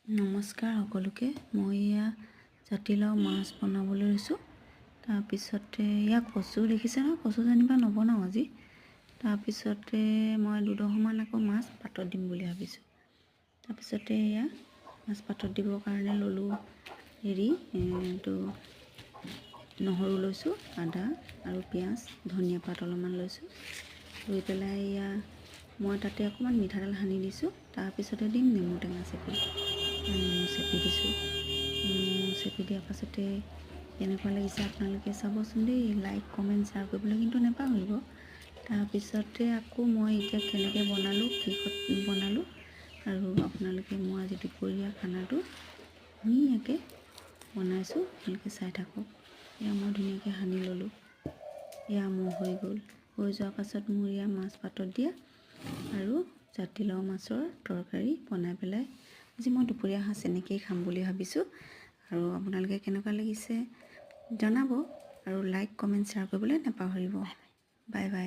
নমস্কাৰ সকলোকে। মই এয়া জাতিলাও মাছ বনাবলৈ লৈছোঁ। তাৰপিছতে ইয়াক কচু দেখিছে নহয়, কচু যেনিবা নবনাওঁ আজি। তাৰপিছতে মই দুডোখৰমান আকৌ মাছ পাতত দিম বুলি ভাবিছোঁ। তাৰপিছতে এয়া মাছ পাতত দিবৰ কাৰণে ল'লোঁ এইটো নহৰু লৈছোঁ, আদা আৰু পিঁয়াজ, ধনিয়া পাত অলপমান লৈছোঁ। লৈ পেলাই এয়া মই তাতে অকণমান মিঠাতেল সানি দিছোঁ। তাৰপিছতে দিম নেমু টেঙা চেপি। নেমু চেপি দিছোঁ। নেমু চেপি দিয়াৰ পাছতে কেনেকুৱা লাগিছে আপোনালোকে চাবচোন দেই। লাইক কমেণ্ট শ্বেয়াৰ কৰিবলৈ কিন্তু নাপাহৰিব। তাৰপিছতে আকৌ মই এতিয়া কেনেকৈ বনালোঁ, কিহত বনালোঁ আৰু আপোনালোকে মই আজি দুপৰীয়া খানাটো ধুনীয়াকৈ বনাইছোঁ, আপোনালোকে চাই থাকক। এয়া মই ধুনীয়াকৈ সানি ল'লোঁ। এয়া মোৰ হৈ গ'ল। হৈ যোৱাৰ পাছত মোৰ এয়া মাছ পাতত দিয়া আৰু জাতিলাও মাছৰ তৰকাৰী বনাই পেলাই আজি মই দুপৰীয়া সাঁজ এনেকৈয়ে খাম বুলি ভাবিছোঁ। আৰু আপোনালোকে কেনেকুৱা লাগিছে জনাব আৰু লাইক কমেণ্ট শ্বেয়াৰ কৰিবলৈ নাপাহৰিব। Bye bye.